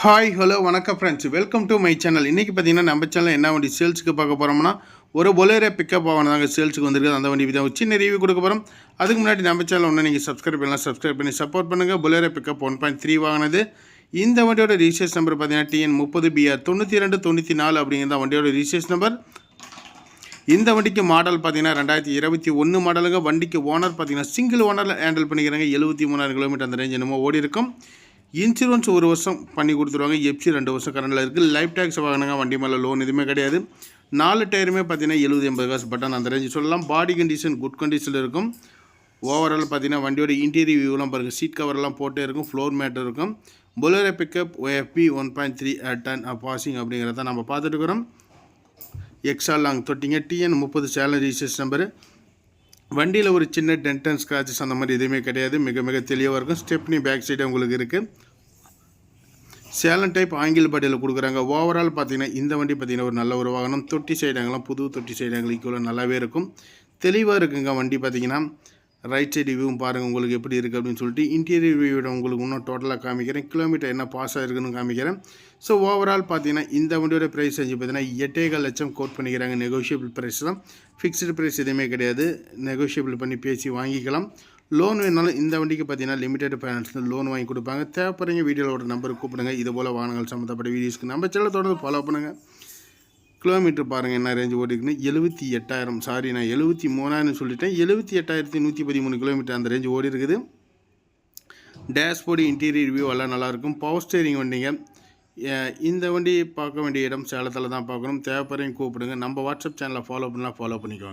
Hi hello வணக்கம் friends, welcome to my channel. இன்றைக்கி பார்த்தீங்கன்னா நம்ம சேனல் என்ன வண்டி சேல்ஸுக்கு பார்க்க போகிறோம்னா ஒரு பொலேரோ பிக்கப் வாகனம் தாங்க சேல்ஸுக்கு வந்திருக்கு. அந்த வண்டி தான் சின்ன ரிவ்யூ கொடுக்க போகிறோம். அதுக்கு முன்னாடி நம்ம சேனல் ஒன்று நீங்கள் சப்ஸ்கிரைப் பண்ணி சப்போர்ட் பண்ணுங்கள். பொலேரோ பிக்கப் 1.3 வாங்கினது. இந்த வண்டியோட ரிஜிஸ்ட்ரேஷன் நம்பர் பார்த்தீங்கன்னா TN30BR 9294 அப்படிங்கிறது வண்டியோட ரிஜிஸ்ட்ரேஷன் நம்பர். இந்த வண்டிக்கு மாடல் பார்த்தீங்கன்னா 2021 மாடலுங்க. வண்டிக்கு ஓனர் பார்த்தீங்கன்னா சிங்கிள் ஓனரில் ஹேண்டில் பண்ணிக்கிறாங்க. 73,000 கிலோமீட்டர் அந்த ரேஞ்ச் என்னமோ ஓடி இருக்கும். இன்சூரன்ஸ் 1 வருஷம் பண்ணி கொடுத்துருவாங்க. எஃப்சி 2 வருஷம் கரண்டில் இருக்குது. லைஃப் டேக்ஸ் வாங்கினாங்க. வண்டி மேலே லோன் எதுவுமே கிடையாது. 4 டயருமே பார்த்தீங்கன்னா 70-80 காசு பட்டன் அந்த ரேஞ்சு சொல்லலாம். பாடி கண்டிஷன் குட் கண்டிஷனில் இருக்கும். ஓவரால் பார்த்தீங்கன்னா வண்டியோட இன்டீரியர் வியூலாம் பாருங்கள். சீட் கவர்லாம் போட்டே இருக்கும். ஃப்ளோர் மேட் இருக்கும். Bolero pickup OFP 1.3 ton passing அப்படிங்கிறத நம்ம பார்த்துட்டு இருக்கிறோம். எக்ஸா லாங் தொட்டிங்க. TN30 சேலரி ரிஜிஸ்ட்ரேஷன் நம்பரு. வண்டியில் ஒரு சின்ன டென்ட் அண்ட் ஸ்க்ராச்சஸ் அந்த மாதிரி எதுவுமே கிடையாது. மிக தெளிவாக இருக்கும். ஸ்டெப்னி பேக் சைடு உங்களுக்கு இருக்குது. சேலன் டைப் ஆங்கிள் பாடியில் கொடுக்குறாங்க. ஓவரால் பார்த்தீங்கன்னா இந்த வண்டி பார்த்தீங்கன்னா ஒரு நல்ல ஒரு வாகனம். தொட்டி சைடாங்கலாம் புது தொட்டி சைடாங்கலாம் ஈக்குவலாக நல்லாவே இருக்கும். தெளிவாக இருக்குங்க வண்டி. பார்த்தீங்கன்னா ரைட் சைடு வியூவும் பாருங்கள் உங்களுக்கு எப்படி இருக்குது அப்படின்னு சொல்லிட்டு. இன்டீரியர் வியூவோட உங்களுக்கு இன்னும் டோட்டலாக காமிக்கிறேன். கிலோமீட்டர் என்ன பாஸ் ஆகிருக்குன்னு காமிக்கிறேன். ஸோ ஓவரால் பார்த்தீங்கன்னா இந்த வண்டியோட ப்ரைஸ் செஞ்சு பார்த்தீங்கன்னா 8.5 லட்சம் கோட் பண்ணிக்கிறாங்க. நெகோஷியபிள் ப்ரைஸ் தான். ஃபிக்ஸ்டு ப்ரைஸ் எதுவுமே கிடையாது. நெகோஷியபிள் பண்ணி பேசி வாங்கிக்கலாம். லோன் வேணாலும் இந்த வண்டிக்கு பார்த்தீங்கன்னா லிமிடெட் ஃபைனான்ஸில் லோன் வாங்கி கொடுப்பாங்க. தேவைப்படுறீங்க வீடியோவோட நம்பருக்கு கூப்பிடுங்க. இது போல் வாகனங்கள் சம்மந்தப்பட்ட வீடியோஸ்க்கு நம்ம சேனலை தொடர்ந்து ஃபாலோ பண்ணுங்கள். கிலோமீட்டர் பாருங்கள் என்ன ரேஞ்சு ஓடிக்குன்னு. 78,000 சாரி நான் 73,000 சொல்லிட்டேன். 78,113 கிலோமீட்டர் அந்த ரேஞ்சு ஓடி இருக்குது. டேஷ்போர்டு இன்டீரியர் வியூ எல்லாம் நல்லாயிருக்கும். பவர் ஸ்டேரிங் வண்டிங்க. இந்த வண்டி பார்க்க வேண்டிய இடம் சேலத்தில் தான் பார்க்கணும். தேவைப்படுறீங்க கூப்பிடுங்க. நம்ம வாட்ஸ்அப் சேனலை ஃபாலோ பண்ணலாம், ஃபாலோ பண்ணிக்கோங்க.